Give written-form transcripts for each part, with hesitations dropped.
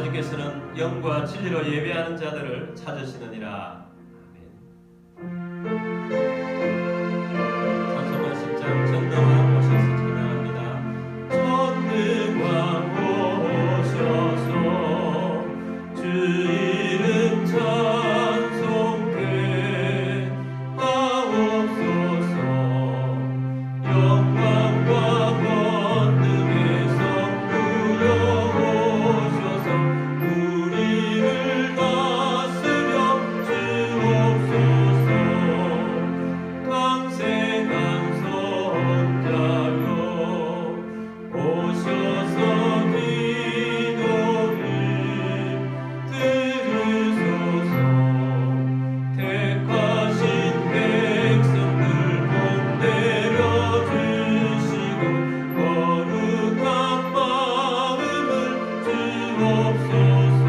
아버지께서는 영과 진리로 예배하는 자들을 찾으시느니라. 아멘. 찬송가 10장 전능왕 오셔서 찬양합니다. 전능왕 오셔서 주 이름 찬송해 하옵소서. 영광과 권능의 성부여 오셔서 우리를 다스려 주옵소서. 강생한 선자여 오셔서 기도를 들으소서. 택하신 백성들 복 내려주시고 거룩한 마음을 주옵소서.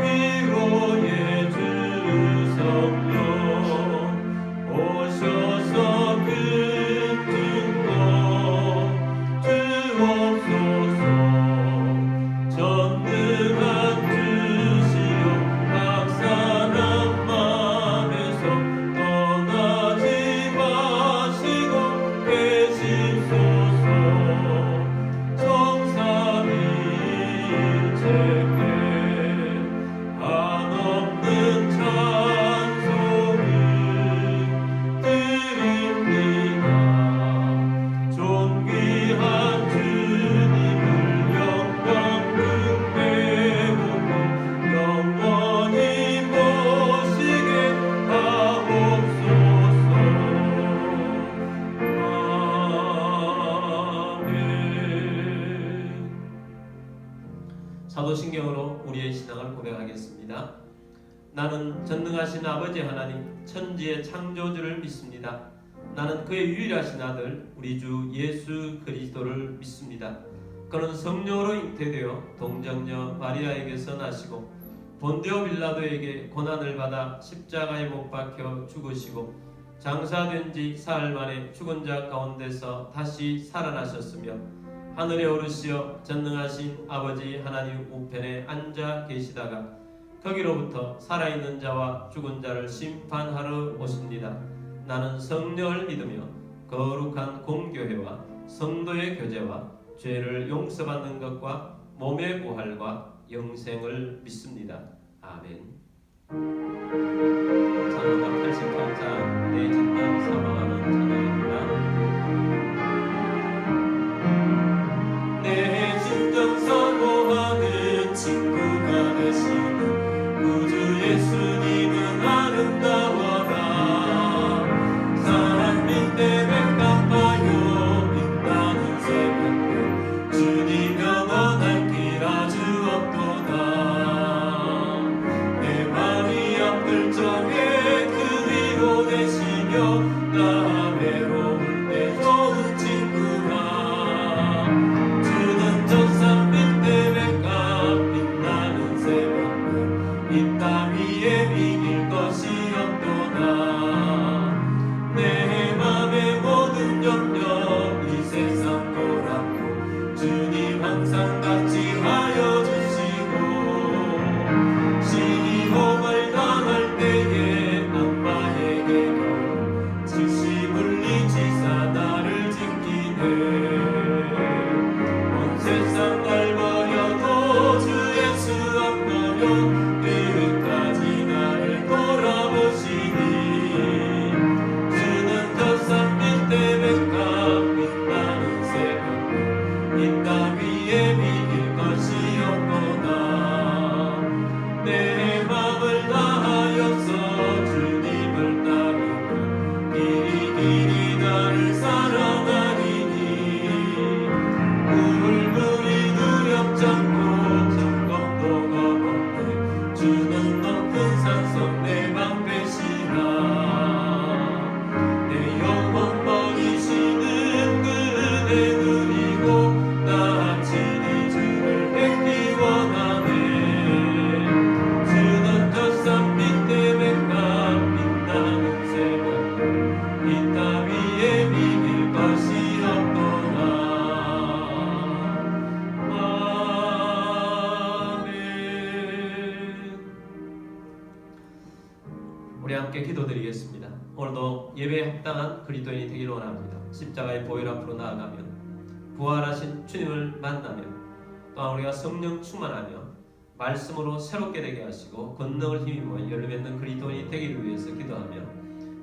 위로의 주 성령 오셔서 큰 증거 주옵소서. 전능한 주시여 박산한 맘에서 떠나지 마시고 계시소서. 성삼위일체께 한없는 찬송을 드립니다. 존귀한 주님을 영광 등대하고 영원히 모시게 하옵소서. 아멘. 사도신경으로 우리의 신앙을 고백하겠습니다. 나는 전능하신 아버지 하나님 천지의 창조주를 믿습니다. 나는 그의 유일하신 아들 우리 주 예수 그리스도를 믿습니다. 그는 성령으로 잉태되어 동정녀 마리아에게서 나시고 본디오 빌라도에게 고난을 받아 십자가에 못 박혀 죽으시고 장사된 지 사흘 만에 죽은 자 가운데서 다시 살아나셨으며 하늘에 오르시어 전능하신 아버지 하나님 우편에 앉아 계시다가 거기로부터 살아있는 자와 죽은 자를 심판하러 오십니다. 나는 성령을 믿으며 거룩한 공교회와 성도의 교제와 죄를 용서받는 것과 몸의 부활과 영생을 믿습니다. 아멘. 찬송가 88장 내 진정 사망하는 찬양입니다. 내 진정 사모하는 친구가 되시는 우주 예수님은 아름다워라. 사랑 밑에 백합화요 빛나는 새벽별 주님 영원할 길 아주 없도다. 내 마음이 아픈 우리 함께 기도드리겠습니다. 오늘도 예배에 합당한 그리스도인이 되기를 원합니다. 십자가의 보혈 앞으로 나아가면 부활하신 주님을 만나며 또한 우리가 성령 충만하며 말씀으로 새롭게 되게 하시고 권능을 힘입어 열매맺는 그리스도인이 되기를 위해서 기도하며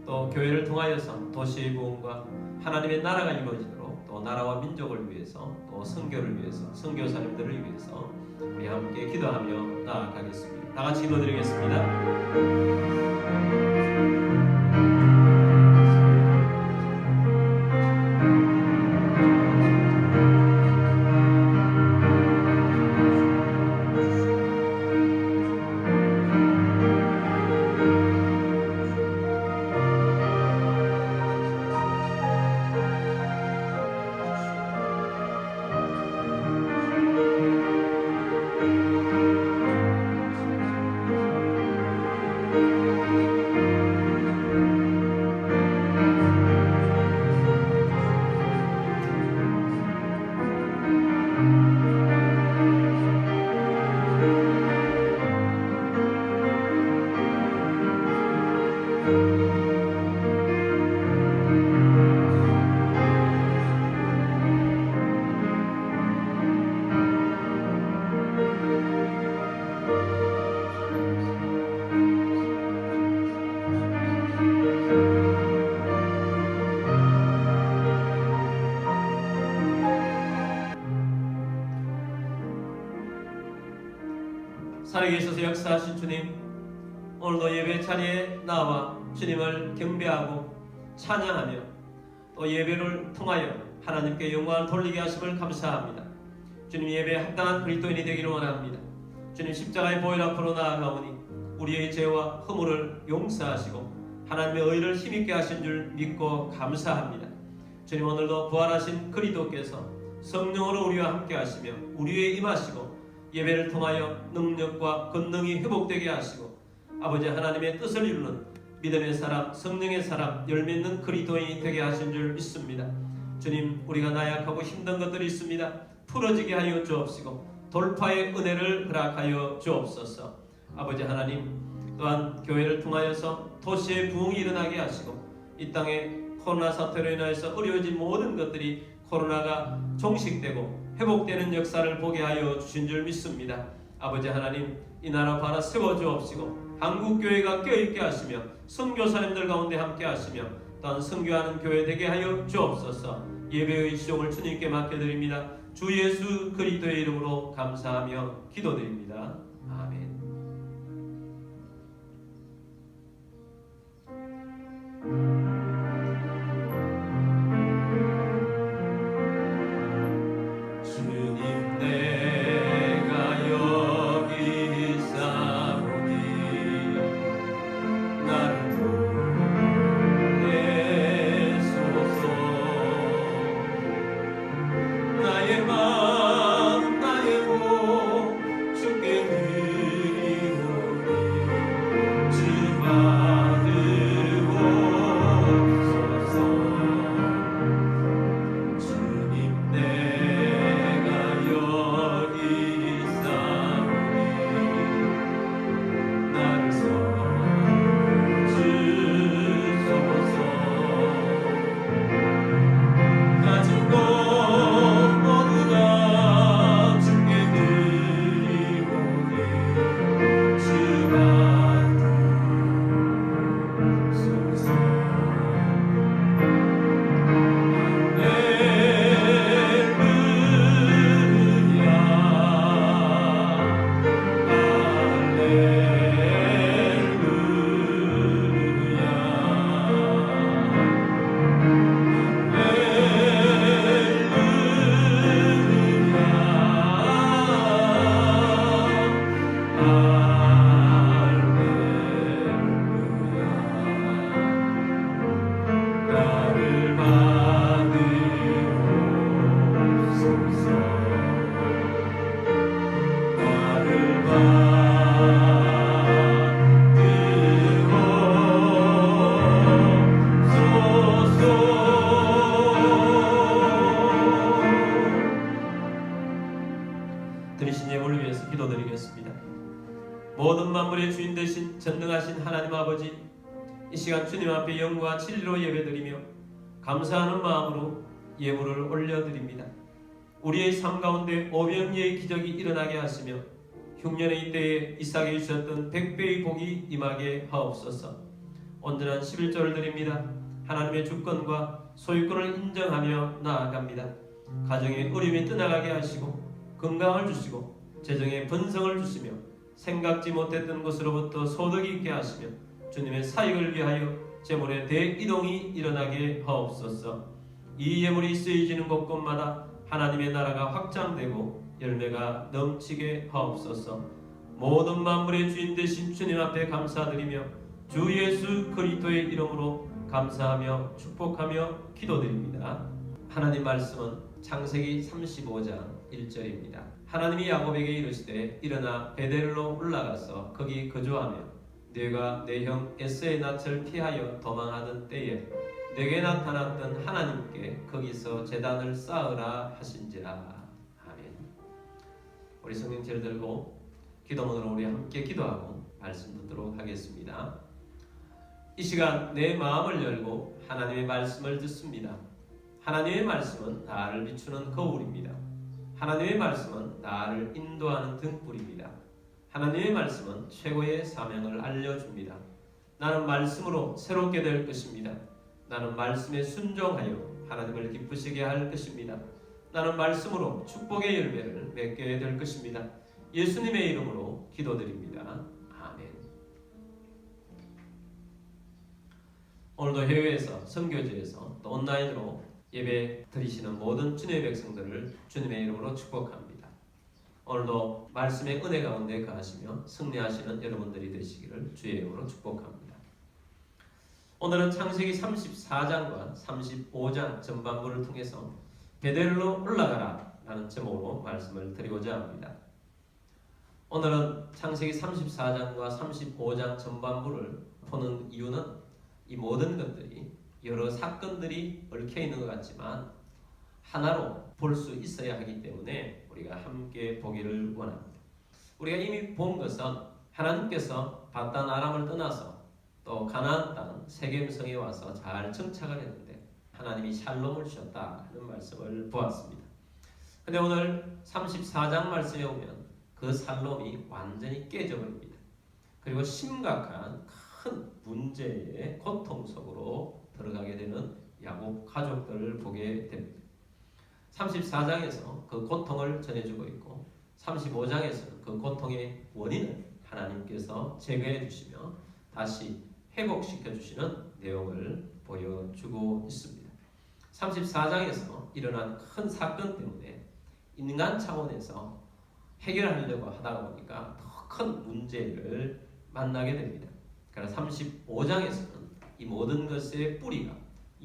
또 교회를 통하여서 도시의 부흥과 하나님의 나라가 이루어지도록 또 나라와 민족을 위해서 또 선교를 위해서 선교사님들을 위해서 우리 함께 기도하며 나아가겠습니다. 다 같이 기도드리겠습니다. 살아계셔서 역사하신 주님, 오늘도 예배 자리에 나와 주님을 경배하고 찬양하며 또 예배를 통하여 하나님께 영광을 돌리게 하심을 감사합니다. 주님, 예배에 합당한 그리스도인이 되기를 원합니다. 주님, 십자가의 보혈 앞으로 나아가오니 우리의 죄와 허물을 용서하시고 하나님의 의를 힘있게 하신 줄 믿고 감사합니다. 주님, 오늘도 부활하신 그리스도께서 성령으로 우리와 함께 하시며 우리에 임하시고 예배를 통하여 능력과 권능이 회복되게 하시고 아버지 하나님의 뜻을 이루는 믿음의 사람, 성령의 사람, 열매있는 그리스도인이 되게 하신 줄 믿습니다. 주님, 우리가 나약하고 힘든 것들이 있습니다. 풀어지게 하여 주옵시고 돌파의 은혜를 허락하여 주옵소서. 아버지 하나님, 또한 교회를 통하여서 도시의 부흥이 일어나게 하시고 이 땅에 코로나 사태로 인하여서 어려워진 모든 것들이 코로나가 종식되고 회복되는 역사를 보게 하여 주신 줄 믿습니다. 아버지 하나님, 이 나라 바라 세워주옵시고 한국교회가 껴있게 하시며 선교사님들 가운데 함께 하시며 또한 선교하는 교회 되게 하여 주옵소서. 예배의 시종을 주님께 맡겨드립니다. 주 예수 그리스도의 이름으로 감사하며 기도드립니다. 아멘. 들으신 예물을 위해서 기도드리겠습니다. 모든 만물의 주인 되신 전능하신 하나님 아버지, 이 시간 주님 앞에 영과 진리로 예배드리며 감사하는 마음으로 예물을 올려드립니다. 우리의 삶 가운데 오병이의 기적이 일어나게 하시며 흉년의 이때에 이삭에게 주셨던 100배의 복이 임하게 하옵소서. 온전한 11조를 드립니다. 하나님의 주권과 소유권을 인정하며 나아갑니다. 가정의 어려움이 떠나가게 하시고 건강을 주시고 재정의 번성을 주시며 생각지 못했던 곳으로부터 소득이 있게 하시며 주님의 사역을 위하여 재물의 대이동이 일어나게 하옵소서. 이 예물이 쓰여지는 곳곳마다 하나님의 나라가 확장되고 열매가 넘치게 하옵소서. 모든 만물의 주인 되신 주님 앞에 감사드리며 주 예수 그리스도의 이름으로 감사하며 축복하며 기도드립니다. 하나님 말씀은 창세기 35장 1절입니다. 하나님이 야곱에게 이르시되 일어나 베델로 올라가서 거기 거주하며 네가 내 형 에서의 낯을 피하여 도망하던 때에 내게 나타났던 하나님께 거기서 제단을 쌓으라 하신지라. 아멘. 우리 성경책을 들고 기도문으로 우리 함께 기도하고 말씀 듣도록 하겠습니다. 이 시간 내 마음을 열고 하나님의 말씀을 듣습니다. 하나님의 말씀은 나를 비추는 거울입니다. 하나님의 말씀은 나를 인도하는 등불입니다. 하나님의 말씀은 최고의 사명을 알려줍니다. 나는 말씀으로 새롭게 될 것입니다. 나는 말씀에 순종하여 하나님을 기쁘시게 할 것입니다. 나는 말씀으로 축복의 열매를 맺게 될 것입니다. 예수님의 이름으로 기도드립니다. 아멘. 오늘도 해외에서 선교지에서 또 온라인으로 예배 드리시는 모든 주님의 백성들을 주님의 이름으로 축복합니다. 오늘도 말씀의 은혜 가운데 거하시며 승리하시는 여러분들이 되시기를 주의 이름으로 축복합니다. 오늘은 창세기 34장과 35장 전반부를 통해서 베델로 올라가라 라는 제목으로 말씀을 드리고자 합니다. 오늘은 창세기 34장과 35장 전반부를 보는 이유는 이 모든 것들이 여러 사건들이 얽혀 있는 것 같지만 하나로 볼 수 있어야 하기 때문에 우리가 함께 보기를 원합니다. 우리가 이미 본 것은 하나님께서 바단 아람을 떠나서 또 가나안 땅 세겜성에 와서 잘 정착을 했는데 하나님이 샬롬을 주셨다 하는 말씀을 보았습니다. 근데 오늘 34장 말씀에 오면 그 샬롬이 완전히 깨져버립니다. 그리고 심각한 큰 문제의 고통 속으로 들어가게 되는 야곱 가족들을 보게 됩니다. 34장에서 그 고통을 전해주고 있고 35장에서는 그 고통의 원인을 하나님께서 제거해 주시며 다시 회복시켜 주시는 내용을 보여주고 있습니다. 34장에서 일어난 큰 사건 때문에 인간 차원에서 해결하려고 하다 보니까 더 큰 문제를 만나게 됩니다. 그러나 35장에서는 이 모든 것의 뿌리가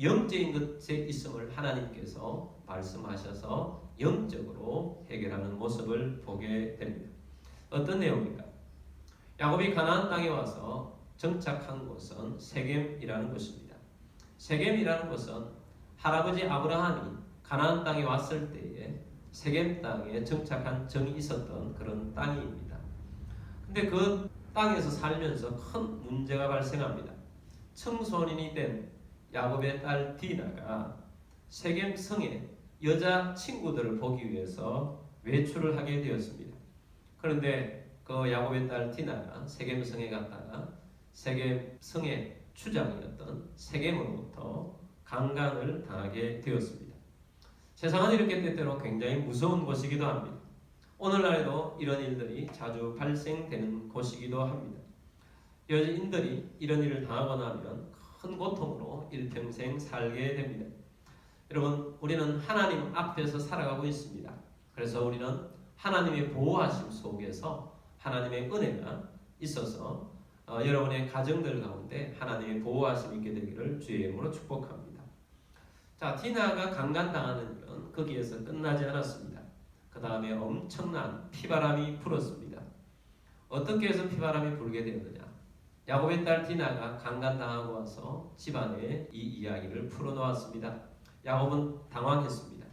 영적인 것에 있음을 하나님께서 말씀하셔서 영적으로 해결하는 모습을 보게 됩니다. 어떤 내용입니까? 야곱이 가나안 땅에 와서 정착한 곳은 세겜이라는 곳입니다. 세겜이라는 곳은 할아버지 아브라함이 가나안 땅에 왔을 때에 세겜 땅에 정착한 정이 있었던 그런 땅입니다. 근데 그 땅에서 살면서 큰 문제가 발생합니다. 청소년이 된 야곱의 딸 디나가 세겜 성에 여자 친구들을 보기 위해서 외출을 하게 되었습니다. 그런데 그 야곱의 딸 디나가 세겜 성에 갔다가 세겜 성의 추장이었던 세겜으로부터 강간을 당하게 되었습니다. 세상은 이렇게 때때로 굉장히 무서운 곳이기도 합니다. 오늘날에도 이런 일들이 자주 발생되는 곳이기도 합니다. 여인들이 이런 일을 당하고 나면 큰 고통으로 일평생 살게 됩니다. 여러분, 우리는 하나님 앞에서 살아가고 있습니다. 그래서 우리는 하나님의 보호하심 속에서 하나님의 은혜가 있어서 여러분의 가정들 가운데 하나님의 보호하심이 있게 되기를 주의 이름으로 축복합니다. 자, 디나가 강간당하는 일은 거기에서 끝나지 않았습니다. 그 다음에 엄청난 피바람이 불었습니다. 어떻게 해서 피바람이 불게 되었느냐? 야곱의 딸 디나가 강간당하고 와서 집안에 이 이야기를 풀어놓았습니다. 야곱은 당황했습니다.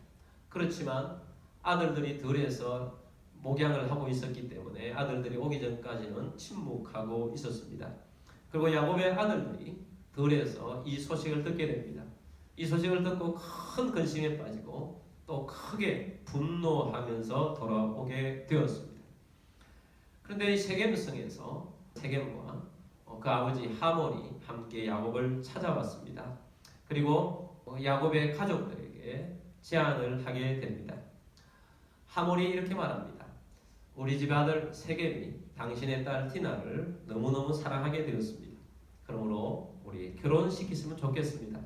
그렇지만 아들들이 들에서 목양을 하고 있었기 때문에 아들들이 오기 전까지는 침묵하고 있었습니다. 그리고 야곱의 아들들이 들에서 이 소식을 듣게 됩니다. 이 소식을 듣고 큰 근심에 빠지고 또 크게 분노하면서 돌아오게 되었습니다. 그런데 이 세겜성에서 세겜과 그 아버지 하몰이 함께 야곱을 찾아왔습니다. 그리고 야곱의 가족들에게 제안을 하게 됩니다. 하몰이 이렇게 말합니다. 우리 집 아들 세겜이 당신의 딸 디나를 너무너무 사랑하게 되었습니다. 그러므로 우리 결혼시키시면 좋겠습니다.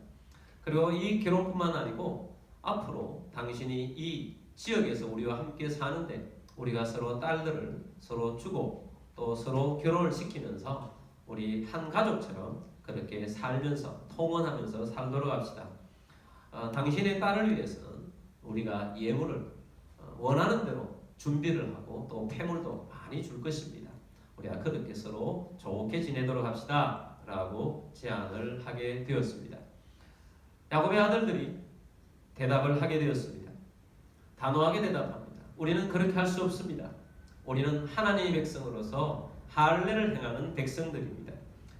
그리고 이 결혼뿐만 아니고 앞으로 당신이 이 지역에서 우리와 함께 사는데 우리가 서로 딸들을 서로 주고 또 서로 결혼을 시키면서 우리 한 가족처럼 그렇게 살면서 통원하면서 살도록 합시다. 당신의 딸을 위해서는 우리가 예물을 원하는 대로 준비를 하고 또 폐물도 많이 줄 것입니다. 우리가 그렇게 서로 좋게 지내도록 합시다 라고 제안을 하게 되었습니다. 야곱의 아들들이 대답을 하게 되었습니다. 단호하게 대답합니다. 우리는 그렇게 할 수 없습니다. 우리는 하나님의 백성으로서 할례를 행하는 백성들입니다.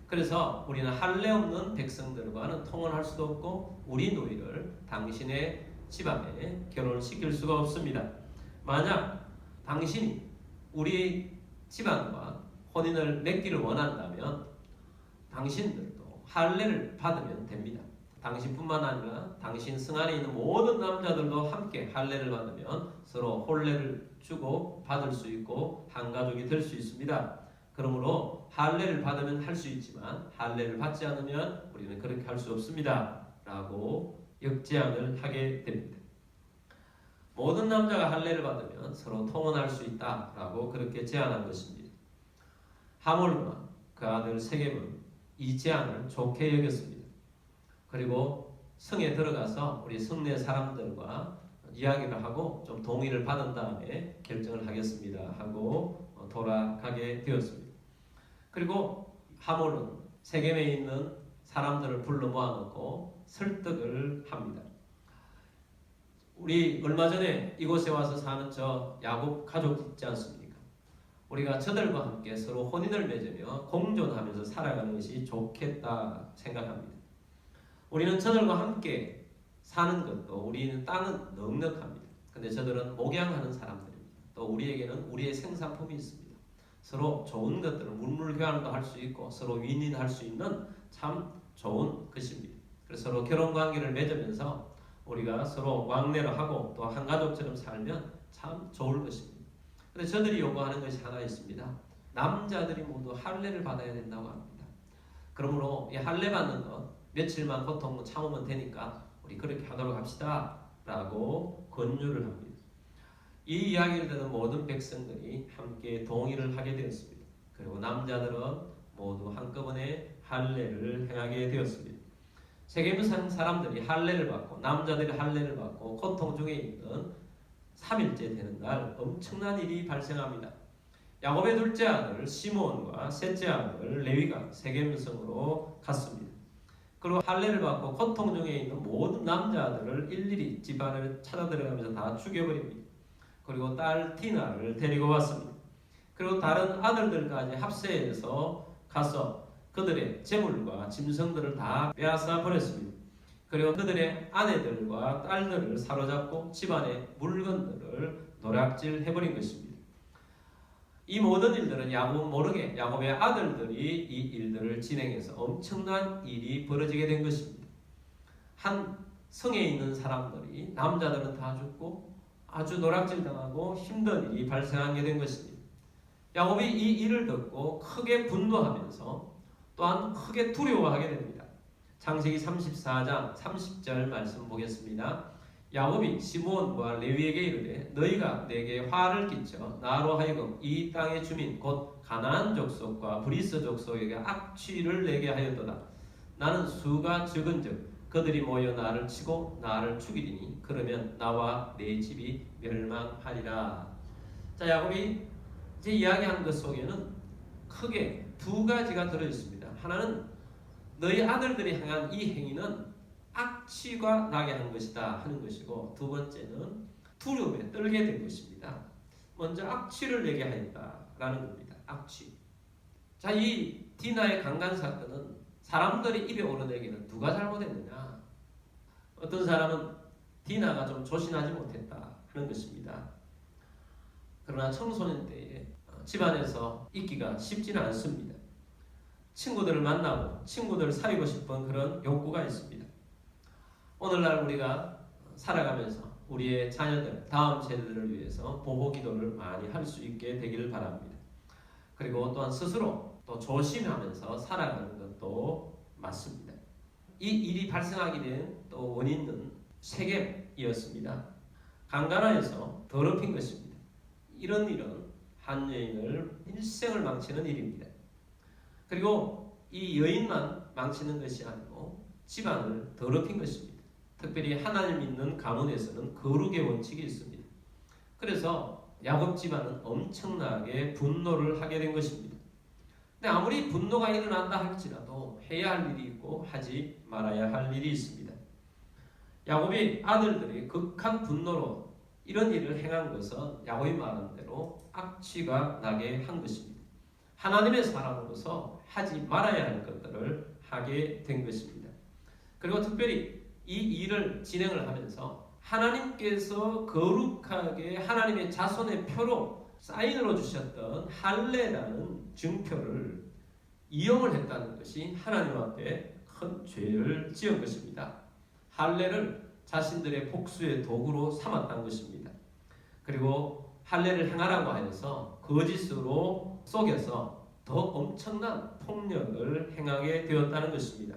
그래서 우리는 할례 없는 백성들과는 통혼할 수도 없고 우리 노이를 당신의 집안에 결혼시킬 수가 없습니다. 만약 당신이 우리 집안과 혼인을 맺기를 원한다면 당신들도 할례를 받으면 됩니다. 당신뿐만 아니라 당신 승안에 있는 모든 남자들도 함께 할례를 받으면 서로 혼례를 주고 받을 수 있고 한 가족이 될 수 있습니다. 그러므로 할례를 받으면 할 수 있지만 할례를 받지 않으면 우리는 그렇게 할 수 없습니다. 라고 역제안을 하게 됩니다. 모든 남자가 할례를 받으면 서로 통혼할 수 있다라고 그렇게 제안한 것입니다. 하몰과 그 아들 세겜은 이 제안을 좋게 여겼습니다. 그리고 성에 들어가서 우리 성내 사람들과 이야기를 하고 좀 동의를 받은 다음에 결정을 하겠습니다 하고 돌아가게 되었습니다. 그리고 하몰은 세겜에 있는 사람들을 불러 모아놓고 설득을 합니다. 우리 얼마 전에 이곳에 와서 사는 저 야곱 가족 있지 않습니까? 우리가 저들과 함께 서로 혼인을 맺으며 공존하면서 살아가는 것이 좋겠다 생각합니다. 우리는 저들과 함께 사는 것도 우리는 땅은 넉넉합니다. 근데 저들은 목양하는 사람들입니다. 또 우리에게는 우리의 생산품이 있습니다. 서로 좋은 것들을 물물교환도 할 수 있고 서로 윈윈할 수 있는 참 좋은 것입니다. 그래서 서로 결혼관계를 맺으면서 우리가 서로 왕래를 하고 또 한 가족처럼 살면 참 좋을 것입니다. 그런데 저들이 요구하는 것이 하나 있습니다. 남자들이 모두 할례를 받아야 된다고 합니다. 그러므로 이 할례 받는 것 며칠만 고통 참으면 되니까 우리 그렇게 하도록 합시다 라고 권유를 합니다. 이 이야기를 듣는 모든 백성들이 함께 동의를 하게 되었습니다. 그리고 남자들은 모두 한꺼번에 할례를 행하게 되었습니다. 세겜 사람들이 할례를 받고 남자들이 할례를 받고 고통 중에 있는 3일째 되는 날 엄청난 일이 발생합니다. 야곱의 둘째 아들 시므온과 셋째 아들 레위가 세겜성으로 갔습니다. 그리고 할례를 받고 고통 중에 있는 모든 남자들을 일일이 집안을 찾아 들어가면서 다 죽여버립니다. 그리고 딸 디나를 데리고 왔습니다. 그리고 다른 아들들까지 합세해서 가서 그들의 재물과 짐승들을 다 빼앗아 버렸습니다. 그리고 그들의 아내들과 딸들을 사로잡고 집안의 물건들을 노략질해버린 것입니다. 이 모든 일들은 야곱은 모르게 야곱의 아들들이 이 일들을 진행해서 엄청난 일이 벌어지게 된 것입니다. 한 성에 있는 사람들이 남자들은 다 죽고 아주 노략질당하고 힘든 일이 발생하게 된 것입니다. 야곱이 이 일을 듣고 크게 분노하면서 또한 크게 두려워하게 됩니다. 창세기 34장 30절 말씀 보겠습니다. 야곱이 시므온과 레위에게 이르되 너희가 내게 화를 끼쳐 나로 하여금 이 땅의 주민 곧 가나안 족속과 브리스 족속에게 악취를 내게 하였도다. 나는 수가 적은즉 그들이 모여 나를 치고 나를 죽이리니 그러면 나와 내 집이 멸망하리라. 자, 야곱이 이제 이야기한 것 속에는 크게 두 가지가 들어있습니다. 하나는 너희 아들들이 행한 이 행위는 악취가 나게 한 것이다 하는 것이고, 두 번째는 두려움에 떨게 된 것입니다. 먼저 악취를 내게 하였다라는 겁니다. 악취. 자, 이 디나의 강간 사건은 사람들이 입에 오르내기는 누가 잘못했느냐? 어떤 사람은 디나가 좀 조신하지 못했다 하는 것입니다. 그러나 청소년 때에 집안에서 있기가 쉽지는 않습니다. 친구들을 만나고 친구들을 사귀고 싶은 그런 욕구가 있습니다. 오늘날 우리가 살아가면서 우리의 자녀들, 다음 세대들을 위해서 보호 기도를 많이 할 수 있게 되기를 바랍니다. 그리고 또한 스스로 또 조심하면서 살아가는 것도 맞습니다. 이 일이 발생하게 된 또 원인은 세겜이었습니다. 강가나에서 더럽힌 것입니다. 이런 일은 한 여인을 일생을 망치는 일입니다. 그리고 이 여인만 망치는 것이 아니고 집안을 더럽힌 것입니다. 특별히 하나님 믿는 가문에서는 거룩의 원칙이 있습니다. 그래서 야곱 집안은 엄청나게 분노를 하게 된 것입니다. 근데 아무리 분노가 일어난다 할지라도 해야 할 일이 있고 하지 말아야 할 일이 있습니다. 야곱이 아들들이 극한 분노로 이런 일을 행한 것은 야곱이 말한 대로 악취가 나게 한 것입니다. 하나님의 사람으로서 하지 말아야 할 것들을 하게 된 것입니다. 그리고 특별히 이 일을 진행을 하면서 하나님께서 거룩하게 하나님의 자손의 표로 사인으로 주셨던 할례라는 증표를 이용을 했다는 것이 하나님 앞에 큰 죄를 지은 것입니다. 할례를 자신들의 복수의 도구로 삼았다는 것입니다. 그리고 할례를 행하라고 하여서 거짓으로 속여서 더 엄청난 폭력을 행하게 되었다는 것입니다.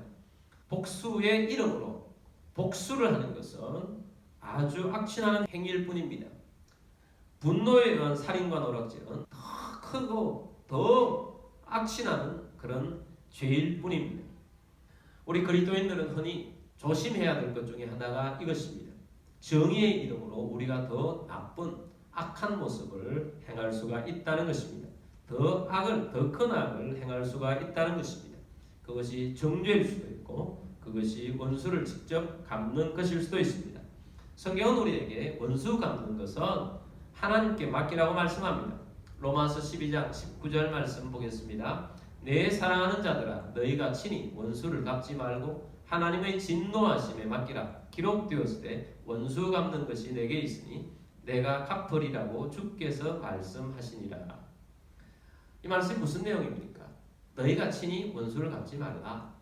복수의 이름으로 복수를 하는 것은 아주 악취나는 행위일 뿐입니다. 분노에 의한 살인과 노략질은 더 크고 더 악취나는 그런 죄일 뿐입니다. 우리 그리스도인들은 흔히 조심해야 될 것 중에 하나가 이것입니다. 정의의 이름으로 우리가 더 나쁜 악한 모습을 행할 수가 있다는 것입니다. 더 큰 악을 행할 수가 있다는 것입니다. 그것이 정죄일 수도 있고 그것이 원수를 직접 갚는 것일 수도 있습니다. 성경은 우리에게 원수 갚는 것은 하나님께 맡기라고 말씀합니다. 로마서 12장 19절 말씀 보겠습니다. 내 사랑하는 자들아 너희가 친히 원수를 갚지 말고 하나님의 진노하심에 맡기라. 기록되었으되 원수 갚는 것이 내게 있으니 내가 갚으리라고 주께서 말씀하시니라. 이 말씀이 무슨 내용입니까? 너희가 친히 원수를 갚지 말라.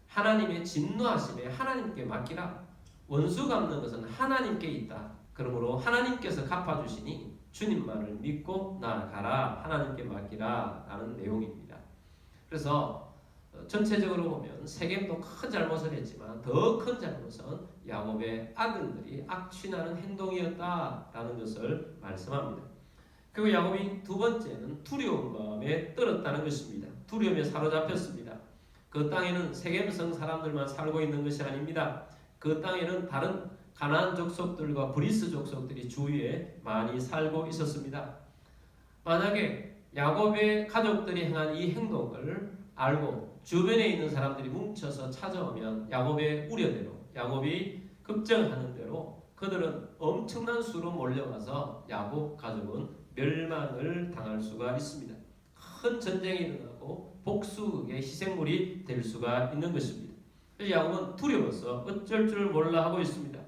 하나님의 진노하심에 하나님께 맡기라. 원수 갚는 것은 하나님께 있다. 그러므로 하나님께서 갚아주시니 주님 말을 믿고 나아가라. 하나님께 맡기라 라는 내용입니다. 그래서 전체적으로 보면 세겜도 큰 잘못을 했지만 더 큰 잘못은 야곱의 아들들이 악취나는 행동이었다라는 것을 말씀합니다. 그리고 야곱이 두 번째는 두려운 마음에 떨었다는 것입니다. 두려움에 사로잡혔습니다. 그 땅에는 세겜성 사람들만 살고 있는 것이 아닙니다. 그 땅에는 다른 가나안 족속들과 브리스 족속들이 주위에 많이 살고 있었습니다. 만약에 야곱의 가족들이 행한 이 행동을 알고 주변에 있는 사람들이 뭉쳐서 찾아오면 야곱의 우려대로 야곱이 걱정하는 대로 그들은 엄청난 수로 몰려와서 야곱 가족은 멸망을 당할 수가 있습니다. 큰 전쟁이 일어나고 복수의 희생물이 될 수가 있는 것입니다. 그래서 야곱은 두려워서 어쩔 줄 몰라 하고 있습니다.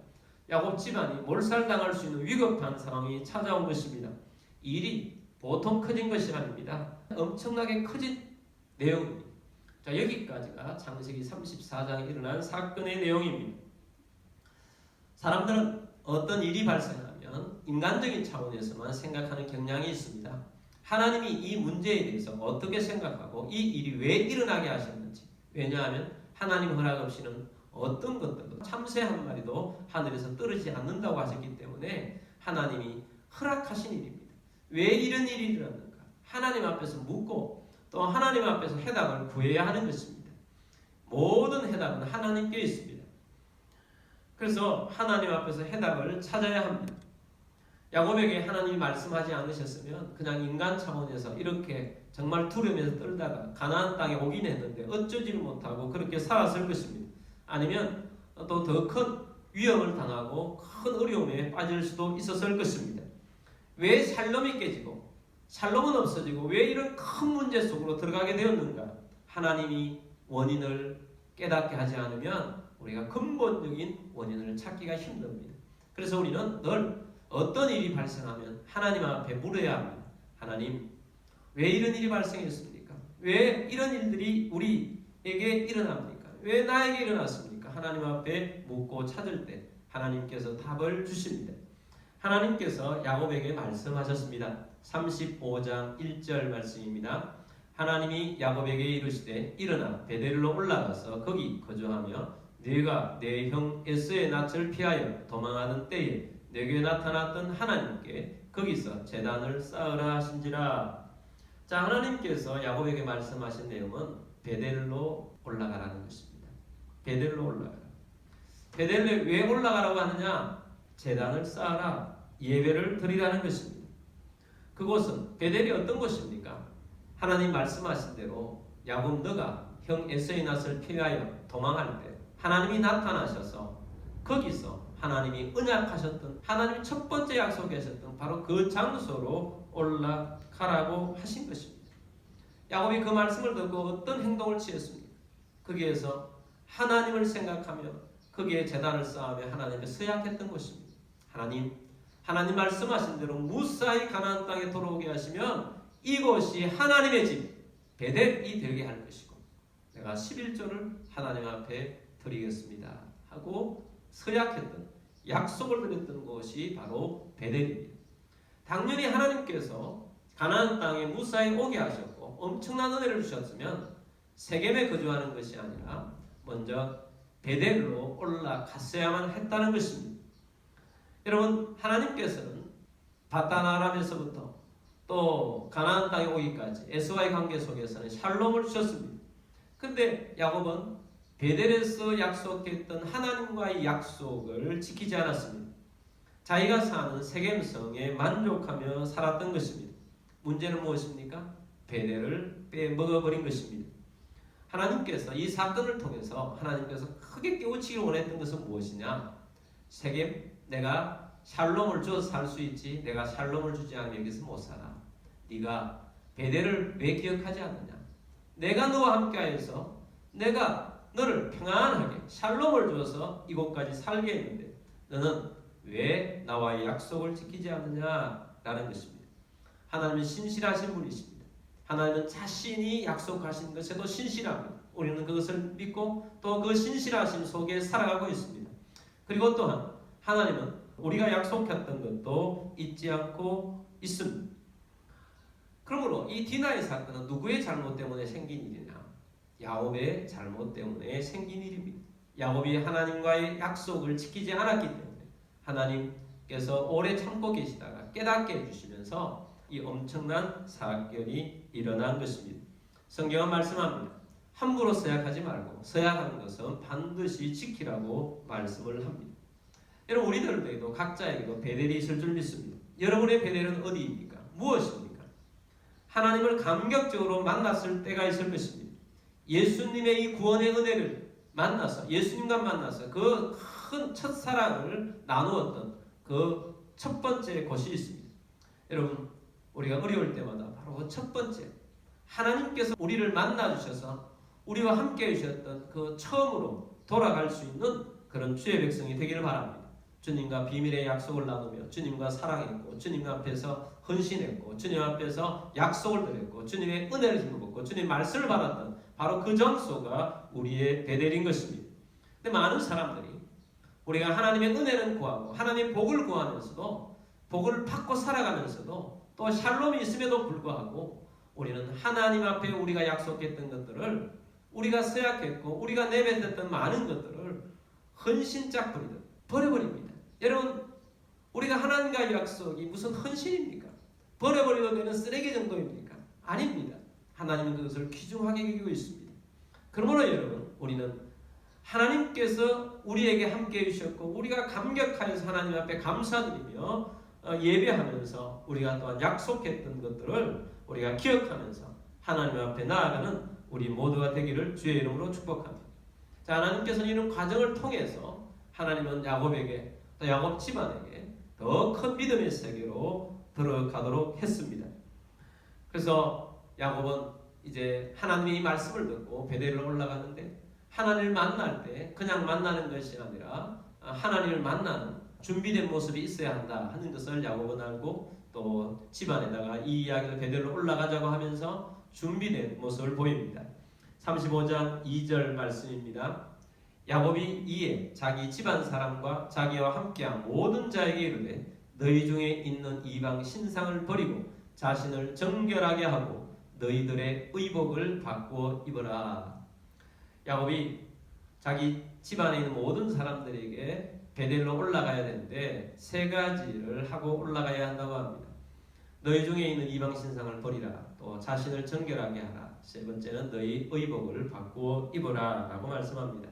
야곱 집안이 몰살당할 수 있는 위급한 상황이 찾아온 것입니다. 일이 보통 커진 것이 아닙니다. 엄청나게 커진 내용입니다. 자, 여기까지가 창세기 34장에 일어난 사건의 내용입니다. 사람들은 어떤 일이 발생하면 인간적인 차원에서만 생각하는 경향이 있습니다. 하나님이 이 문제에 대해서 어떻게 생각하고 이 일이 왜 일어나게 하셨는지, 왜냐하면 하나님 허락 없이는 어떤 것들도 참새 한 마리도 하늘에서 떨어지지 않는다고 하셨기 때문에 하나님이 허락하신 일입니다. 왜 이런 일이 일어났는가? 하나님 앞에서 묻고 또 하나님 앞에서 해답을 구해야 하는 것입니다. 모든 해답은 하나님께 있습니다. 그래서 하나님 앞에서 해답을 찾아야 합니다. 야곱에게 하나님이 말씀하지 않으셨으면 그냥 인간 차원에서 이렇게 정말 두려움에서 떨다가 가나안 땅에 오긴 했는데 어쩌지를 못하고 그렇게 살았을 것입니다. 아니면 또 더 큰 위험을 당하고 큰 어려움에 빠질 수도 있었을 것입니다. 왜 샬롬이 깨지고 샬롬은 없어지고 왜 이런 큰 문제 속으로 들어가게 되었는가? 하나님이 원인을 깨닫게 하지 않으면 우리가 근본적인 원인을 찾기가 힘듭니다. 그래서 우리는 늘 어떤 일이 발생하면 하나님 앞에 물어야 합니다. 하나님, 왜 이런 일이 발생했습니까? 왜 이런 일들이 우리에게 일어납니까? 왜 나에게 일어났습니까? 하나님 앞에 묻고 찾을 때 하나님께서 답을 주십니다. 하나님께서 야곱에게 말씀하셨습니다. 35장 1절 말씀입니다. 하나님이 야곱에게 이르시되 일어나 베델로 올라가서 거기 거주하며 네가 내 형 에서의 낯을 피하여 도망하던 때에 내게 나타났던 하나님께 거기서 제단을 쌓으라 하신지라. 자, 하나님께서 야곱에게 말씀하신 내용은 베델로 올라가라는 것입니다. 베델로 올라가라. 베델에 왜 올라가라고 하느냐? 제단을 쌓아라, 예배를 드리라는 것입니다. 그곳은 베델이 어떤 곳입니까? 하나님 말씀하신 대로 야곱 너가 형 에서의 낯을 피하여 도망할 때 하나님이 나타나셔서 거기서 하나님이 언약하셨던, 하나님이 첫 번째 약속하셨던 바로 그 장소로 올라가라고 하신 것입니다. 야곱이 그 말씀을 듣고 어떤 행동을 취했습니까? 거기에서 하나님을 생각하며 거기에 제단을 쌓으며 하나님을 서약했던 것입니다. 하나님 말씀하신 대로 무사히 가나안 땅에 돌아오게 하시면 이곳이 하나님의 집 베델이 되게 할 것이고 내가 11조를 하나님 앞에 드리겠습니다 하고 서약했던, 약속을 드렸던 곳이 바로 베델입니다. 당연히 하나님께서 가나안 땅에 무사히 오게 하셨고 엄청난 은혜를 주셨으면 세겜에 거주하는 것이 아니라 먼저 베델로 올라갔어야만 했다는 것입니다. 여러분, 하나님께서는 바단 아람에서부터 또 가나안 땅에 오기까지 에서와의 관계 속에서는 샬롬을 주셨습니다. 근데 야곱은 베델에서 약속했던 하나님과의 약속을 지키지 않았습니다. 자기가 사는 세겜성에 만족하며 살았던 것입니다. 문제는 무엇입니까? 베델을 빼먹어버린 것입니다. 하나님께서 이 사건을 통해서 하나님께서 크게 깨우치기를 원했던 것은 무엇이냐? 세겜, 내가 샬롬을 줘서 살 수 있지 내가 샬롬을 주지 않으면 여기서 못 살아. 네가 베델을 왜 기억하지 않느냐? 내가 너와 함께하여서 내가 너를 평안하게 샬롬을 줘서 이곳까지 살게 했는데 너는 왜 나와의 약속을 지키지 않느냐라는 것입니다. 하나님은 신실하신 분이십니다. 하나님은 자신이 약속하신 것에도 신실합니다. 우리는 그것을 믿고 또 그 신실하심 속에 살아가고 있습니다. 그리고 또한 하나님은 우리가 약속했던 것도 잊지 않고 있습니다. 그러므로 이 디나의 사건은 누구의 잘못 때문에 생긴 일이냐? 야곱의 잘못 때문에 생긴 일입니다. 야곱이 하나님과의 약속을 지키지 않았기 때문에 하나님께서 오래 참고 계시다가 깨닫게 해주시면서 이 엄청난 사건이 일어난 것입니다. 성경은 말씀합니다. 함부로 서약하지 말고 서약하는 것은 반드시 지키라고 말씀을 합니다. 여러분, 우리들에게도 각자에게도 베델이 있을 줄 믿습니다. 여러분의 베델은 어디입니까? 무엇입니까? 하나님을 감격적으로 만났을 때가 있을 것입니다. 예수님의 이 구원의 은혜를 만나서 예수님과 만나서 그 큰 첫사랑을 나누었던 그 첫 번째 곳이 있습니다. 여러분, 우리가 어려울 때마다 바로 그 첫 번째 하나님께서 우리를 만나주셔서 우리와 함께 해주셨던 그 처음으로 돌아갈 수 있는 그런 주의 백성이 되기를 바랍니다. 주님과 비밀의 약속을 나누며 주님과 사랑했고 주님 앞에서 헌신했고 주님 앞에서 약속을 드렸고 주님의 은혜를 힘입었고 주님의 말씀을 받았던 바로 그 장소가 우리의 베델인 것입니다. 근데 많은 사람들이 우리가 하나님의 은혜는 구하고 하나님의 복을 구하면서도 복을 받고 살아가면서도 또 샬롬이 있음에도 불구하고 우리는 하나님 앞에 우리가 약속했던 것들을 우리가 서약했고 우리가 내뱉었던 많은 것들을 헌신짝부리듯 버려버립니다. 여러분, 우리가 하나님과의 약속이 무슨 헌신입니까? 버려버려도 되는 쓰레기 정도입니까? 아닙니다. 하나님은 그것을 귀중하게 여기고 있습니다. 그러므로 여러분, 우리는 하나님께서 우리에게 함께 해주셨고 우리가 감격하여서 하나님 앞에 감사드리며 예배하면서 우리가 또한 약속했던 것들을 우리가 기억하면서 하나님 앞에 나아가는 우리 모두가 되기를 주의 이름으로 축복합니다. 자, 하나님께서는 이런 과정을 통해서 하나님은 야곱에게 또 야곱 집안에게 더 큰 믿음의 세계로 들어가도록 했습니다. 그래서 야곱은 이제 하나님의 이 말씀을 듣고 베델로 올라가는데, 하나님을 만날 때 그냥 만나는 것이 아니라 하나님을 만나는 준비된 모습이 있어야 한다 하는 것을 야곱은 알고, 또 집안에다가 이 이야기를 베델로 올라가자고 하면서 준비된 모습을 보입니다. 35장 2절 말씀입니다. 야곱이 이에 자기 집안 사람과 자기와 함께한 모든 자에게 이르되 너희 중에 있는 이방 신상을 버리고 자신을 정결하게 하고 너희들의 의복을 바꾸어 입어라. 야곱이 자기 집안에 있는 모든 사람들에게 베델로 올라가야 되는데 세 가지를 하고 올라가야 한다고 합니다. 너희 중에 있는 이방 신상을 버리라. 또 자신을 정결하게 하라. 세 번째는 너희 의복을 바꾸어 입어라 라고 말씀합니다.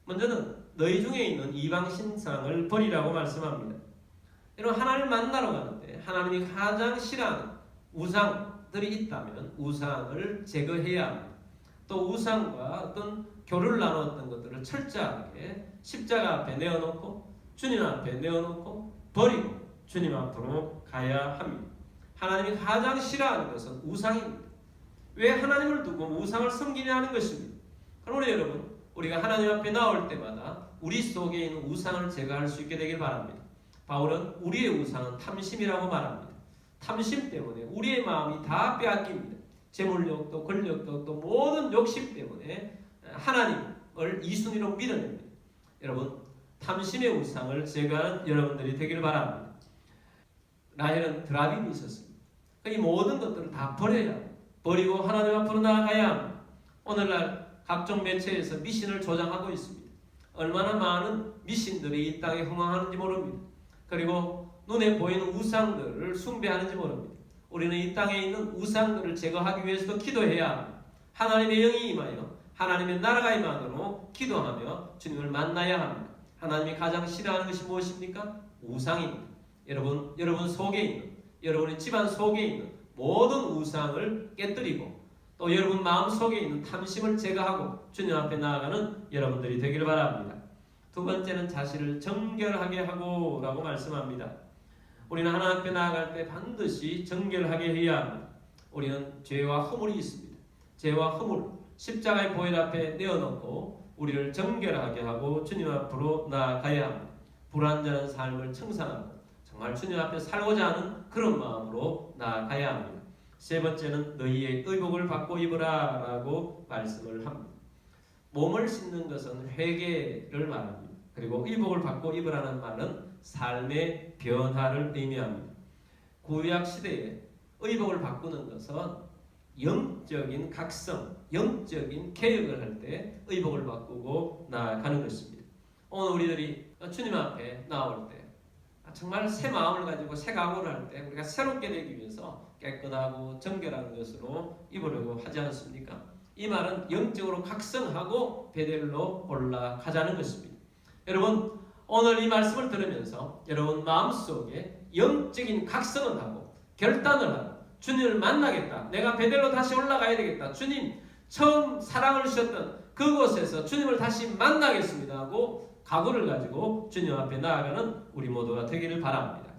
먼저는 너희 중에 있는 이방 신상을 버리라고 말씀합니다. 여러분, 하나님을 만나러 가는데 하나님이 가장 싫어하는 우상들이 있다면 우상을 제거해야 합니다. 또 우상과 어떤 교류를 나눴던 것들을 철저하게 십자가 앞에 내어놓고 주님 앞에 내어놓고 버리고 주님 앞으로 가야 합니다. 하나님이 가장 싫어하는 것은 우상입니다. 왜 하나님을 두고 우상을 섬기냐 하는 것입니다. 그러므로 여러분, 우리가 하나님 앞에 나올 때마다 우리 속에 있는 우상을 제거할 수 있게 되길 바랍니다. 바울은 우리의 우상은 탐심이라고 말합니다. 탐심 때문에 우리의 마음이 다 빼앗깁니다. 재물욕도 권력도 또 모든 욕심 때문에 하나님을 이순위로 밀어냅니다. 여러분, 탐심의 우상을 제거하는 여러분들이 되기를 바랍니다. 라헬은 드라빔이 있었습니다. 이 모든 것들을 다 버려야 합니다. 버리고 하나님 앞으로 나아가야 합니다. 오늘날 각종 매체에서 미신을 조장하고 있습니다. 얼마나 많은 미신들이 이 땅에 흥황하는지 모릅니다. 그리고 눈에 보이는 우상들을 숭배하는지 모릅니다. 우리는 이 땅에 있는 우상들을 제거하기 위해서도 기도해야 합니다. 하나님의 영이 임하여 하나님의 나라가 임하도록 기도하며 주님을 만나야 합니다. 하나님이 가장 싫어하는 것이 무엇입니까? 우상입니다. 여러분 속에 있는, 여러분의 집안 속에 있는 모든 우상을 깨뜨리고 또 여러분 마음 속에 있는 탐심을 제거하고 주님 앞에 나아가는 여러분들이 되기를 바랍니다. 두 번째는 자신을 정결하게 하고 라고 말씀합니다. 우리는 하나님 앞에 나아갈 때 반드시 정결하게 해야 합니다. 우리는 죄와 허물이 있습니다. 죄와 허물, 십자가의 보혈 앞에 내어놓고 우리를 정결하게 하고 주님 앞으로 나아가야 합니다. 불완전한 삶을 청산하고 정말 주님 앞에 살고자 하는 그런 마음으로 나아가야 합니다. 세 번째는 너희의 의복을 바꿔 입으라 라고 말씀을 합니다. 몸을 씻는 것은 회개를 말합니다. 그리고 의복을 바꿔 입으라는 말은 삶의 변화를 의미합니다. 구약 시대에 의복을 바꾸는 것은 영적인 각성, 영적인 개혁을 할 때 의복을 바꾸고 나아가는 것입니다. 오늘 우리들이 주님 앞에 나올 때 정말 새 마음을 가지고 새 각오를 할 때 우리가 새롭게 되기 위해서 깨끗하고 정결한 것으로 입으려고 하지 않습니까? 이 말은 영적으로 각성하고 베델로 올라가자는 것입니다. 여러분, 오늘 이 말씀을 들으면서 여러분 마음속에 영적인 각성을 하고 결단을 하고 주님을 만나겠다. 내가 베델로 다시 올라가야 되겠다. 주님 처음 사랑을 주셨던 그곳에서 주님을 다시 만나겠습니다 하고 각오를 가지고 주님 앞에 나아가는 우리 모두가 되기를 바랍니다.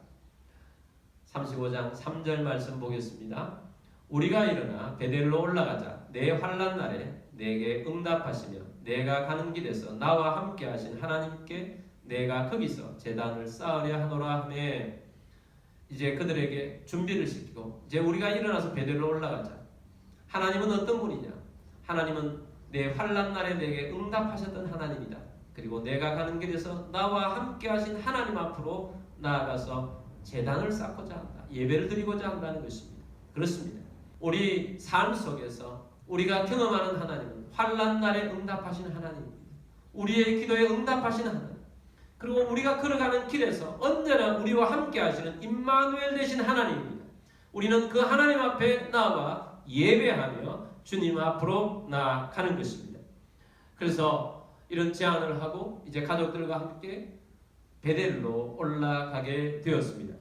35장 3절 말씀 보겠습니다. 우리가 일어나 베델로 올라가자. 내 환난 날에 내게 응답하시며 내가 가는 길에서 나와 함께 하신 하나님께 내가 거기서 제단을 쌓으려 하노라 하며, 이제 그들에게 준비를 시키고 이제 우리가 일어나서 베델로 올라가자. 하나님은 어떤 분이냐? 하나님은 내 환난 날에 내게 응답하셨던 하나님이다. 그리고 내가 가는 길에서 나와 함께 하신 하나님 앞으로 나아가서 제단을 쌓고자 한다. 예배를 드리고자 한다는 것입니다. 그렇습니다. 우리 삶 속에서 우리가 경험하는 하나님은 환난 날에 응답하시는 하나님입니다. 우리의 기도에 응답하시는 하나님. 그리고 우리가 걸어가는 길에서 언제나 우리와 함께 하시는 임마누엘 되신 하나님입니다. 우리는 그 하나님 앞에 나와 예배하며 주님 앞으로 나아가는 것입니다. 그래서 이런 제안을 하고 이제 가족들과 함께 베델로 올라가게 되었습니다.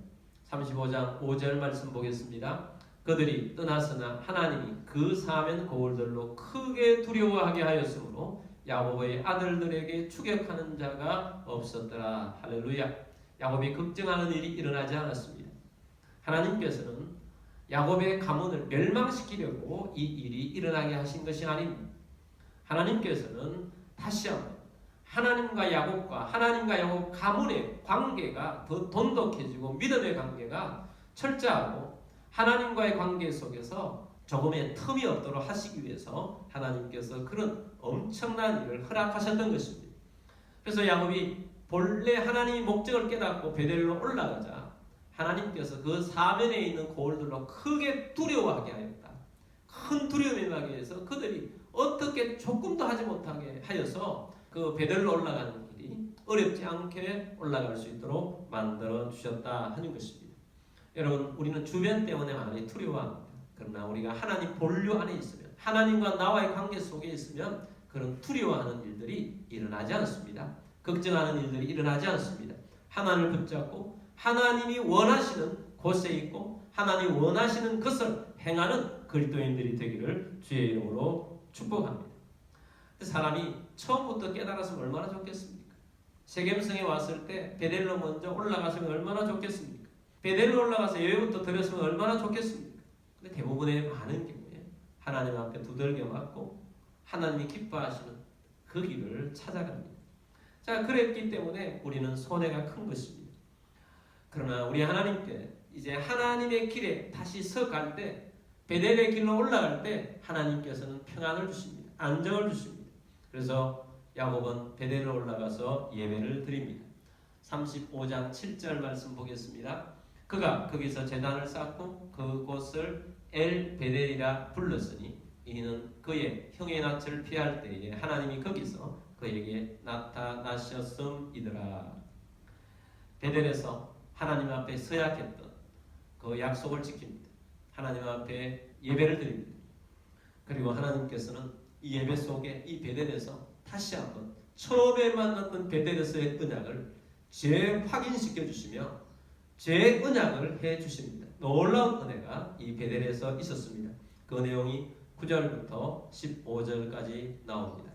35장 5절 말씀 보겠습니다. 그들이 떠났으나 하나님이 그 사면 고울들로 크게 두려워하게 하였으므로 야곱의 아들들에게 추격하는 자가 없었더라. 할렐루야. 야곱이 걱정하는 일이 일어나지 않았습니다. 하나님께서는 야곱의 가문을 멸망시키려고 이 일이 일어나게 하신 것이 아닙니다. 하나님께서는 다시 한번 하나님과 야곱 가문의 관계가 더 돈독해지고 믿음의 관계가 철저하고 하나님과의 관계 속에서 조금의 틈이 없도록 하시기 위해서 하나님께서 그런 엄청난 일을 허락하셨던 것입니다. 그래서 야곱이 본래 하나님의 목적을 깨닫고 베델로 올라가자 하나님께서 그 사면에 있는 고을들로 크게 두려워하게 하였다. 큰 두려움이 나게 해서 그들이 어떻게 조금도 하지 못하게 하여서 그 베델로 올라가는 길이 어렵지 않게 올라갈 수 있도록 만들어 주셨다 하는 것입니다. 여러분, 우리는 주변 때문에 많이 두려워합니다. 그러나 우리가 하나님 본류 안에 있으면, 하나님과 나와의 관계 속에 있으면 그런 두려워하는 일들이 일어나지 않습니다. 걱정하는 일들이 일어나지 않습니다. 하나님을 붙잡고 하나님이 원하시는 곳에 있고 하나님이 원하시는 것을 행하는 그리스도인들이 되기를 주의 이름으로 축복합니다. 사람이 처음부터 깨달았으면 얼마나 좋겠습니까? 세겜성에 왔을 때 베델로 먼저 올라갔으면 얼마나 좋겠습니까? 베델로 올라가서 예배부터 드렸으면 얼마나 좋겠습니까? 근데 대부분의 많은 경우에 하나님 앞에 두들겨 맞고 하나님이 기뻐하시는 그 길을 찾아갑니다. 자, 그랬기 때문에 우리는 손해가 큰 것입니다. 그러나 우리 하나님께 이제 하나님의 길에 다시 서갈 때, 베델의 길로 올라갈 때 하나님께서는 평안을 주십니다. 안정을 주십니다. 그래서 야곱은 베델로 올라가서 예배를 드립니다. 35장 7절 말씀 보겠습니다. 그가 거기서 제단을 쌓고 그곳을 엘 베델이라 불렀으니 이는 그의 형의 낯을 피할 때에 하나님이 거기서 그에게 나타나셨음이더라. 베델에서 하나님 앞에 서약했던 그 약속을 지킵니다. 하나님 앞에 예배를 드립니다. 그리고 하나님께서는 이 예배 속에 이 베델에서 다시 한번 처음에 만났던 베델에서의 언약을 재확인시켜 주시며 재언약을 해 주십니다. 놀라운 은혜가 이 베델에서 있었습니다. 그 내용이 9절부터 15절까지 나옵니다.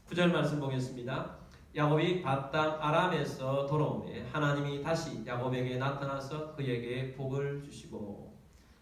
9절 말씀 보겠습니다. 야곱이 바담 아람에서 돌아오매 하나님이 다시 야곱에게 나타나서 그에게 복을 주시고,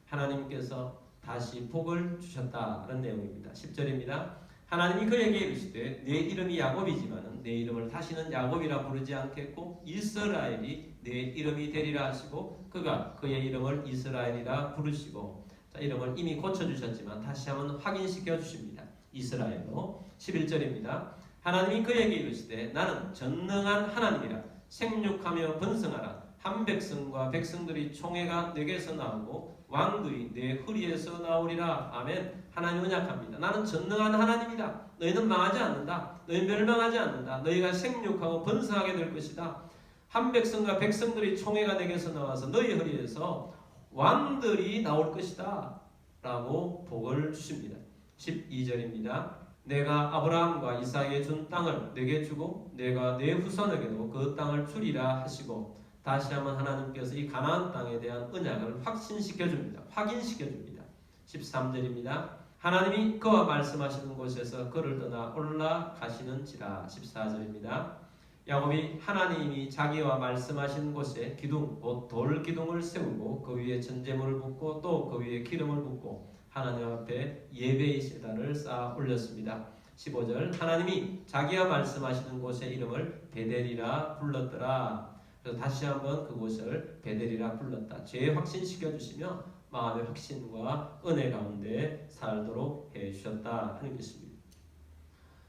하나님께서 다시 복을 주셨다는 내용입니다. 10절입니다. 하나님이 그에게 이르시되 내 이름이 야곱이지만 내 이름을 다시는 야곱이라 부르지 않겠고 이스라엘이 내 이름이 되리라 하시고 그가 그의 이름을 이스라엘이라 부르시고, 자, 이름을 이미 고쳐주셨지만 다시 한번 확인시켜 주십니다. 이스라엘로. 11절입니다. 하나님이 그에게 이르시되 나는 전능한 하나님이라 생육하며 번성하라. 한 백성과 백성들이 총회가 내게서 나오고 왕들이 내 허리에서 나오리라. 아멘. 하나님 언약합니다. 나는 전능한 하나님이다. 너희는 망하지 않는다. 너희는 멸망하지 않는다. 너희가 생육하고 번성하게 될 것이다. 한 백성과 백성들이 총회가 내게서 나와서 너희 허리에서 왕들이 나올 것이다 라고 복을 주십니다. 12절입니다. 내가 아브라함과 이삭에게 준 땅을 내게 주고 내가 내 후손에게도 그 땅을 주리라 하시고, 다시 한번 하나님께서 이 가나안 땅에 대한 언약을 확신시켜 줍니다. 확인시켜 줍니다. 13절입니다. 하나님이 그와 말씀하시는 곳에서 그를 떠나 올라가시는지라. 14절입니다. 야곱이 하나님이 자기와 말씀하신 곳에 기둥 곧 돌 기둥을 세우고 그 위에 전제물을 붓고 또 그 위에 기름을 붓고 하나님 앞에 예배의 제단을 쌓아 올렸습니다. 15절. 하나님이 자기와 말씀하시는 곳의 이름을 베델이라 불렀더라. 그래서 다시 한번 그곳을 베델이라 불렀다. 재확신시켜 주시며 마음의 확신과 은혜 가운데 살도록 해주셨다 하는 것입니다.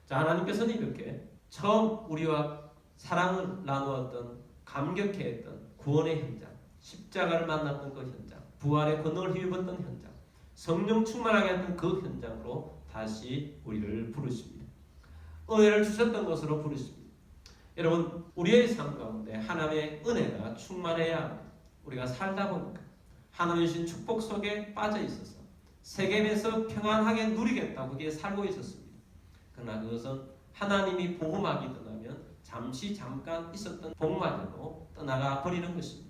자, 하나님께서는 이렇게 처음 우리와 사랑을 나누었던, 감격해 했던 구원의 현장, 십자가를 만났던 그 현장, 부활의 권능을 힘입었던 현장, 성령 충만하게 했던 그 현장으로 다시 우리를 부르십니다. 은혜를 주셨던 것으로 부르십니다. 여러분, 우리의 삶 가운데 하나님의 은혜가 충만해야 합니다. 우리가 살다 보니까 하나님의 주신 축복 속에 빠져 있어서 세겜에서 평안하게 누리겠다고 거기에 살고 있었습니다. 그러나 그것은 하나님이 복음하기 떠나면 잠깐 있었던 복마저도 떠나가 버리는 것입니다.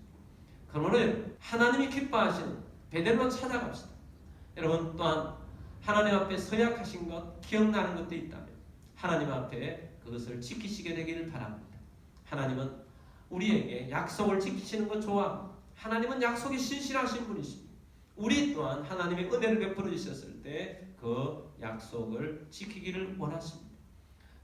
그러므로 하나님이 기뻐하시는 베델로 찾아갑시다. 여러분, 또한 하나님 앞에 서약하신 것, 기억나는 것도 있다면 하나님 앞에 그것을 지키시게 되기를 바랍니다. 하나님은 우리에게 약속을 지키시는 것 좋아합니다. 하나님은 약속이 신실하신 분이십니다. 우리 또한 하나님의 은혜를 베풀어 주셨을 때 그 약속을 지키기를 원하십니다.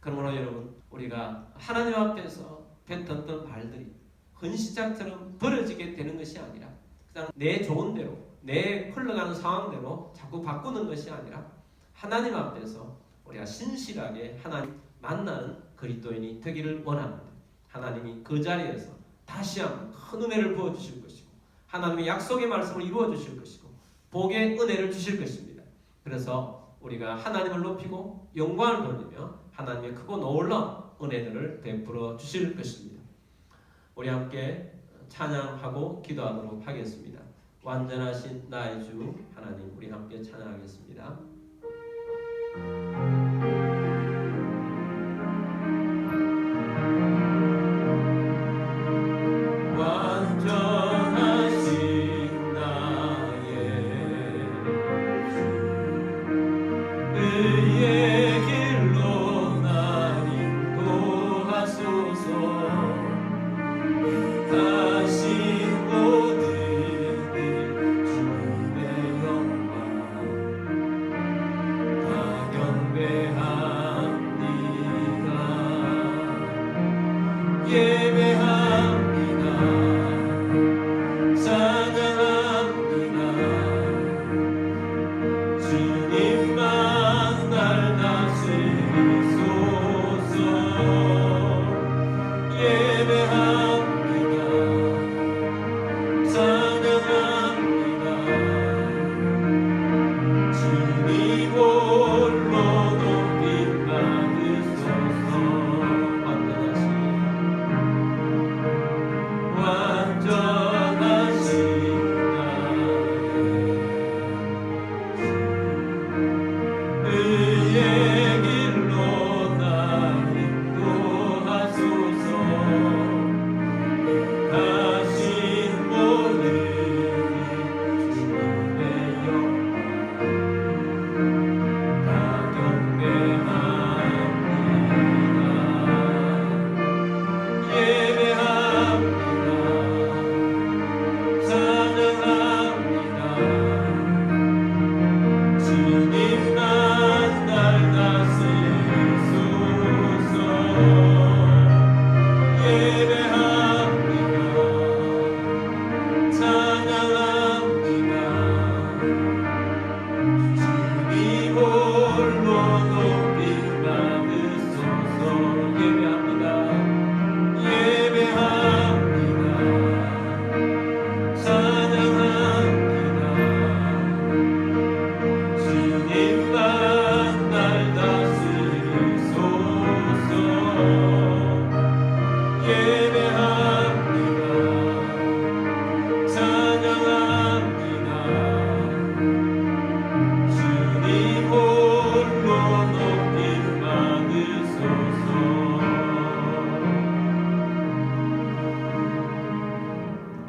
그러므로 여러분, 우리가 하나님 앞에서 뱉었던 말들이 헌시장처럼 벌어지게 되는 것이 아니라 그냥 내 좋은 대로, 내 흘러가는 상황대로 자꾸 바꾸는 것이 아니라 하나님 앞에서 우리가 신실하게 하나님 만나는 그리스도인이 되기를 원합니다. 하나님이 그 자리에서 다시 한번 큰 은혜를 부어주실 것이고 하나님의 약속의 말씀을 이루어 주실 것이고 복의 은혜를 주실 것입니다. 그래서 우리가 하나님을 높이고 영광을 돌리며 하나님의 크고 놀라운 은혜들을 베풀어 주실 것입니다. 우리 함께 찬양하고 기도하도록 하겠습니다. 완전하신 나의 주 하나님, 우리 함께 찬양하겠습니다.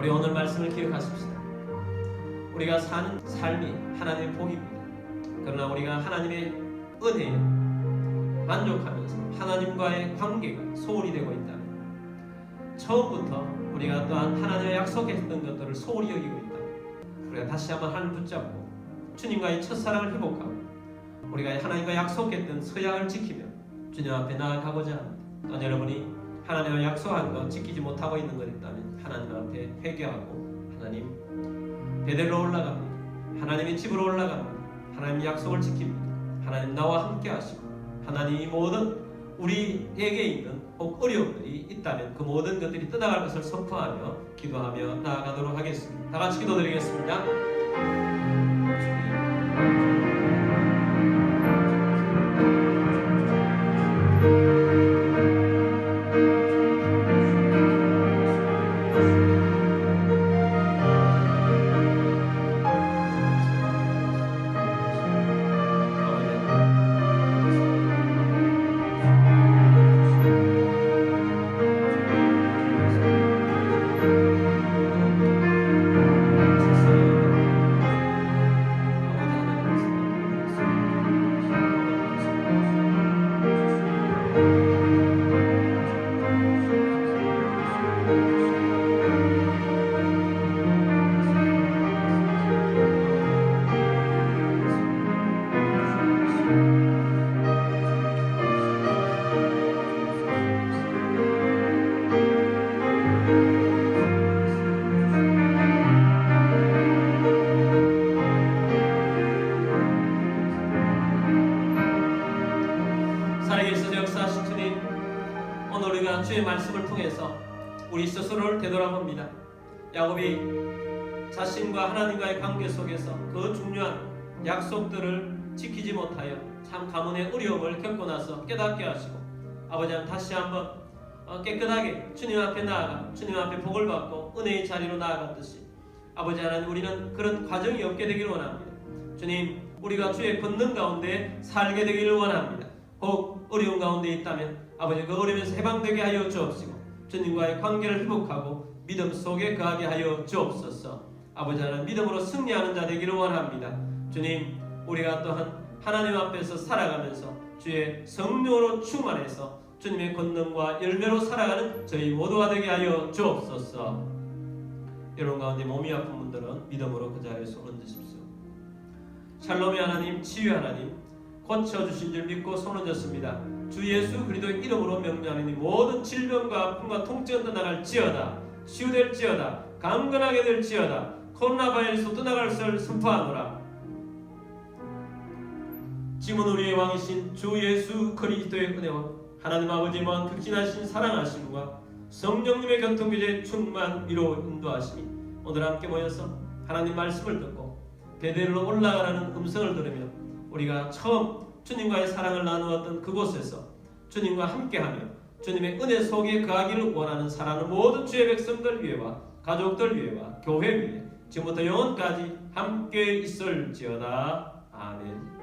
우리 오늘 말씀을 기억하십시다. 우리가 사는 삶이 하나님의 복입니다. 그러나 우리가 하나님의 은혜에 만족하면서 하나님과의 관계가 소홀히 되고 있다면, 처음부터 우리가 또한 하나님의 약속했던 것들을 소홀히 여기고 있다면, 우리가 다시 한번 하나님을 붙잡고 주님과의 첫사랑을 회복하고 우리가 하나님과 약속했던 서약을 지키며 주님 앞에 나아가고자 합니다. 또 여러분이 하나님과 약속한 것 지키지 못하고 있는 것 있다면 하나님 앞에 회개하고 하나님 베델로 올라갑니다. 하나님의 집으로 올라갑니다. 하나님 약속을 지킵니다. 하나님 나와 함께 하시고 하나님이 모든 우리에게 있는 혹 어려움들이 있다면 그 모든 것들이 떠나갈 것을 선포하며 기도하며 나아가도록 하겠습니다. 다 같이 기도드리겠습니다. 오늘 우리가 주의 말씀을 통해서 우리 스스로를 되돌아봅니다. 야곱이 자신과 하나님과의 관계 속에서 그 중요한 약속들을 지키지 못하여 참 가문의 어려움을 겪고 나서 깨닫게 하시고 아버지는 다시 한번 깨끗하게 주님 앞에 나아가 주님 앞에 복을 받고 은혜의 자리로 나아갔듯이 아버지 하나님 우리는 그런 과정이 없게 되기를 원합니다. 주님, 우리가 주의 권능 가운데 살게 되기를 원합니다. 혹 어려운 가운데 있다면 아버지 그 어려움에서 해방되게 하여 주옵시고 주님과의 관계를 회복하고 믿음 속에 거하게 하여 주옵소서. 아버지 하나님 믿음으로 승리하는 자 되기를 원합니다. 주님, 우리가 또한 하나님 앞에서 살아가면서 주의 성령으로 충만해서 주님의 권능과 열매로 살아가는 저희 모두가 되게 하여 주옵소서. 여러분 가운데 몸이 아픈 분들은 믿음으로 그 자리에서 얹으십시오. 샬롬의 하나님, 치유의 하나님, 고쳐주신 줄 믿고 손 얹었습니다. 주 예수 그리스도의 이름으로 명령하니 모든 질병과 아픔과 통증은 떠나갈지어다. 치유될지어다. 강건하게 될지어다. 코로나 바이러스 떠나갈 것을 선포하노라. 지금은 우리의 왕이신 주 예수 그리스도의 은혜와 하나님 아버지의 무한 극진하신 사랑하심과 성령님의 교통교제의 충만 위로 인도하심이 오늘 함께 모여서 하나님 말씀을 듣고 베델로 올라가라는 음성을 들으며 우리가 처음 주님과의 사랑을 나누었던 그곳에서 주님과 함께하며 주님의 은혜 속에 거하기를 원하는 사랑하는 모든 주의 백성들 위에와 가족들 위에와 교회 위에 지금부터 영원까지 함께 있을지어다. 아멘.